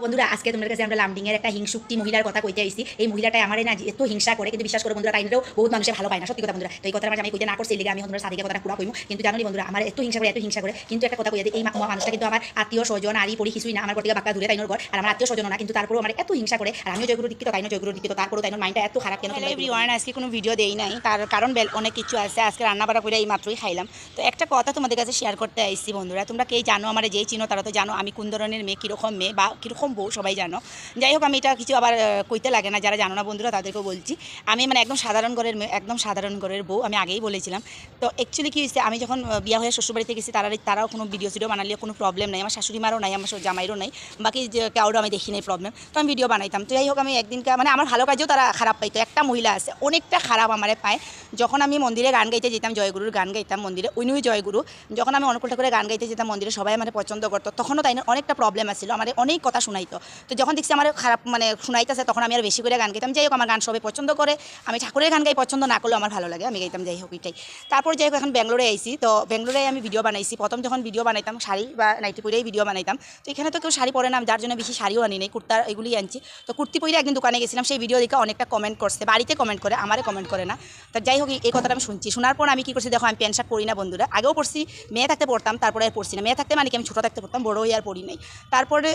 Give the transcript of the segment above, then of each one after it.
বন্ধুরা আজকে তোমাদের কাছে আমরা লামডিংয়ের একটা হিংসুক্তি মহিলার কথা কইতে আইছি। এই মহিলাটাই আমার না এত হিংসা করে, কিন্তু বিশ্বাস করে বন্ধুরা তাইনেও বহুত মানুষের ভালো পায় না, সত্যি কথা বন্ধুরা। তো এই কথাটা আমি কইতে না করছি লিগে আমি তোমাদের সাথে কথাটা পুরা কইমু, কিন্তু জানো বন্ধুরা আমার এত হিংসা করে কিন্তু একটা কথা কইয়া দিই, এই মানুষটা কিন্তু আমার আত্মীয় স্বজন আরই পড়ি কিছুই না, আমার প্রতিটা বাক্কা দূরে তাইনোর ঘর আর আমার আত্মীয় স্বজন না, কিন্তু তারপরেও আমার এত হিংসা করে। আর আমিও জয়গুরু দীক্ষিত, তাইনো জয়গুরু দীক্ষিত, তারপরেও তাইনোর মাইন্ডটা এত খারাপ কেন? এভরিওয়ান, আজকে কোনো ভিডিও দেই নাই, তার কারণ অনেক কিছু আছে। আজকে রান্না বাড়া করে এই মাত্রই খাইলাম। তো একটা কথা তোমাদের কাছে শেয়ার করতে আইছি বন্ধুরা, তোমরা কে জানো, আমার যেই চিনো তারা তো জানো আমি কোন ধরনের মেয়ে, কীরকম মেয়ে বা কীরকম বউ সবাই জানো। যাই হোক, আমি এটা কিছু আবার কইতে লাগে না, যারা জানো না বন্ধুরা তাদেরকেও বলছি। আমি মানে একদম সাধারণ ঘরের মেয়ে, একদম সাধারণ ঘরের বউ, আমি আগেই বলেছিলাম। তো অ্যাকচুয়ালি কী হয়েছে, আমি যখন বিয়ে হয়ে শ্বশুরবাড়িতে গেছি তারাও কোনো ভিডিও বানালেও কোনো প্রবলেম নাই, আমার শাশুড়ি মারও নাই, আমার জামাইরও নাই, বাকি যে কাউরও আমি দেখি নাই প্রবলেম। তো আমি ভিডিও বানাইতাম। তো যাই হোক, আমি একদিনকে মানে আমার ভালো কাজেও তারা খারাপ পাইতো। একটা মহিলা আছে অনেকটা খারাপ আমারে পায়। যখন আমি মন্দিরে গান গাইতে যেতাম, জয়গুরুর গান গাইতাম মন্দিরে, উনিও জয়গুরু, যখন আমি অনুকূল ঠাকুরের গান গাইতে যেতাম মন্দিরে, সবাই আমার পছন্দ করতো। তখনও তাই অনেকটা প্রবলেম আসছিল, আমার অনেক কথা শোনাইতো। তো যখন দেখছি আমার খারাপ মানে শোনাইতেছে, তখন আমি আর বেশি করে গান গাইতাম। যাই হোক, আমার গান সবাই পছন্দ করে, আমি ঠাকুরের গান গাই, পছন্দ না করলেও আমার ভালো লাগে, আমি গাইতাম। যাই হোক এটাই। তারপর যাই হোক, এখন ব্যাঙ্গালোরে আইছি। তো ব্যাঙ্গালোরে আমি ভিডিও বানাইছি। প্রথম যখন ভিডিও বানাইতাম শাড়ি বা নাইটি পরেই ভিডিও বানাইতাম। তো এখানে তো কেউ শাড়ি পরে না, যার জন্য বেশি শাড়িও আনি নেই, কুর্তা এগুলি আনছি। তো কুর্তি পরে একদিন দোকানে গেছিলাম, সেই ভিডিও দেখে অনেকটা কমেন্ট করছে, বাড়িতে কমেন্ট করে, আমারে কমেন্ট করে না। তো যাই হোক, এই কথাটা আমি শুনছি। শোনার পর আমি কী করছি দেখো, আমি প্যান্ট শার্ট পরি না বন্ধুরা, আগেও পড়ছি, মেয়ে থাকতে পড়তাম, তারপরে আর পড়ছি না। মেয়ে থাকতে মানে কি আমি ছোটো থাকতে পড়তাম, বড় হয়ে আর পড়ি নাই। তারপরে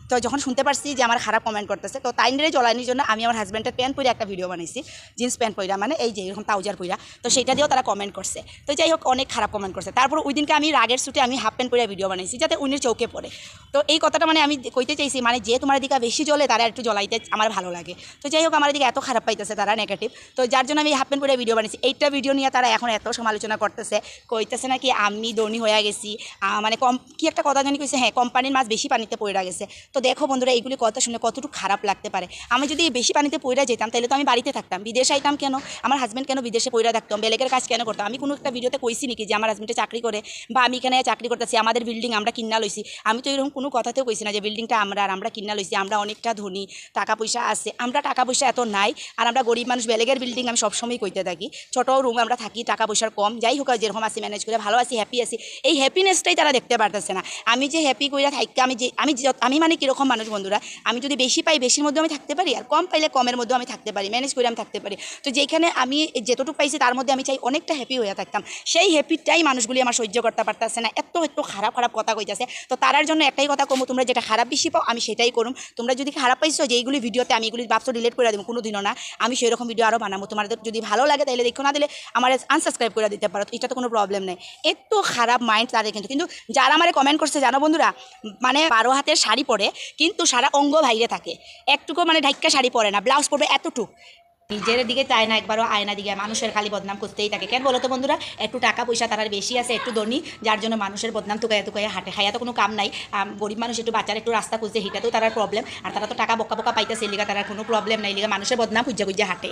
তো যখন শুনতে পারছি যে আমার খারাপ কমেন্ট করতেছে, তো তাইনরে জ্বলানির জন্য আমি আমার হাজব্যান্ডের প্যান্ট পরে একটা ভিডিও বানাইছি, জিন্স প্যান্ট পরা, মানে এই যে এরকম ট্রাউজার পরা। তো সেটা দিয়েও তারা কমেন্ট করছে। তো যাই হোক, অনেক খারাপ কমেন্ট করছে। তারপর ওই দিনকে আমি রাগের ছুটে আমি হাফ প্যান্ট পরে ভিডিও বানাইছি, যাতে উনির চৌকে পড়ে। তো এই কথাটা মানে আমি কইতে চাইছি, মানে যে তোমার দিকে বেশি জ্বলে তারা একটু জ্বলাইতে আমার ভালো লাগে। তো যাই হোক, আমার দিকে এত খারাপ পাইতেছে তারা, নেগেটিভ। তো যার জন্য আমি হাফ প্যান্ট পরে ভিডিও বানিয়েছি। এইটা ভিডিও নিয়ে তারা এখন এত সমালোচনা করতেছে, কইতেছে নাকি আমি ধনী হয়ে গেছি, মানে কি একটা কথা জানি কইছে, হ্যাঁ কোম্পানির মাছ বেশি পানিতে পড়ে গেছে। তো দেখো বন্ধুরা, এইগুলি কথা শুনে কতটুকু খারাপ লাগতে পারে। আমি যদি বেশি পানিতে পড়ে যেতাম তাহলে তো আমি বাড়িতে থাকতাম, বিদেশে আইতাম কেন? আমার হাজব্যান্ড কেন বিদেশে পড়ে থাকতাম, বেলেগের কাজ কেন করতাম? আমি কোনো একটা ভিডিওতে কইছি নাকি যে আমার হাজব্যান্ডে চাকরি করে বা আমি এখানে চাকরি করতেছি, আমাদের বিল্ডিং আমরা কিনা লইছি? আমি তো এরকম কোনো কথাতেও কইছি না যে বিল্ডিংটা আমরা কিনা লইছি, আমরা অনেকটা ধনী, টাকা পয়সা আছে। আমরা টাকা পয়সা এত নাই, আর আমরা গরিব মানুষ। বেলেগের বিল্ডিং আমি সবসময় কইতে থাকি, ছোটো রুম আমরা থাকি, টাকা পয়সার কম। যাই হোক, যেরকম আছি ম্যানেজ করে ভালো আছি, হ্যাপি আছি। এই হ্যাপিনেসটাই তারা দেখতে পারতেছে না। আমি যে হ্যাপি কইরা থাকি, আমি মানে কীরকম মানুষ বন্ধুরা, আমি যদি বেশি পাই বেশির মধ্যে আমি থাকতে পারি, আর কম পাইলে কমের মধ্যেও আমি থাকতে পারি, ম্যানেজ করে আমি থাকতে পারি। তো যেখানে আমি যেতটুকু পাইছি তার মধ্যে আমি চাই অনেকটা হ্যাপি হয়ে থাকতাম। সেই হ্যাপিটাই মানুষগুলি আমার সহ্য করতে পারতেছে না, এত খারাপ কথা কইতেছে। তো তার জন্য একটাই কথা কমু, তোমরা যেটা খারাপ বেশি পাও আমি সেটাই করুম। তোমরা যদি খারাপ পাইছো যে এইগুলি ভিডিওতে, আমি এগুলি ভাবছো ডিলিট করে দেবো, কোনো দিনও না। আমি সেরকম ভিডিও আরও বানাবো। তোমাদের যদি ভালো লাগে তাহলে দেখো, না দিলে আমার আনসাবস্ক্রাইব করে দিতে পারো, এটা তো কোনো প্রবলেম নেই। এত খারাপ মাইন্ড তাদের। কিন্তু যারা আমার কমেন্ট করছে জানো বন্ধুরা, মানে 12 হাতের শাড়ি পরে কিন্তু সারা অঙ্গ বাইরে থাকে, একটুকু মানে ঢাইক্কা শাড়ি পরে না, ব্লাউজ পরবে এতটুকু। নিজের দিকে চায় না একবারও, আয়না দিকে মানুষের খালি বদনাম করতেই থাকে। কেন বলো তো বন্ধুরা? একটু টাকা পয়সা তার বেশি আছে, একটু ধনী, যার জন্য মানুষের বদনাম তুকাইয়া হাঁটে। খাইয়া তো কোনো কাম নাই। গরিব মানুষ একটু বাচ্চার একটু রাস্তা খুঁজছে, হিটাতেও তার প্রবলেম। আর তারা তো টাকা বকা পাইতেছে, লিগা তার কোনো প্রবলেম নাই, লিগা মানুষের বদনাম খুঁজা হাঁটে।